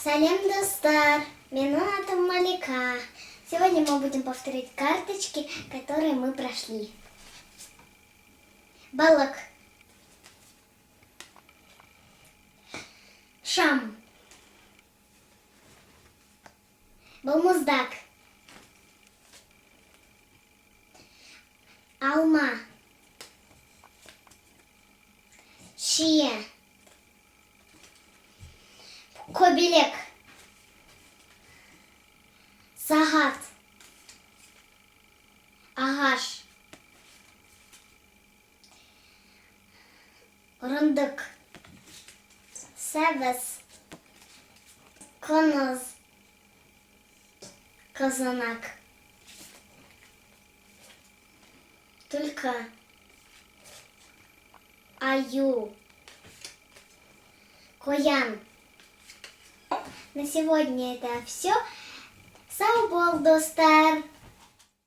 Салем достар, Мината Малика. Сегодня мы будем повторять карточки, которые мы прошли. Балак. Шам. Балмуздак. Алма. Шия. Кобелек. Сагат. Агаш. Рындык. Севес. Коноз. Казанак. Только. Аю. Коян. На сегодня это все. Сау бол, достар!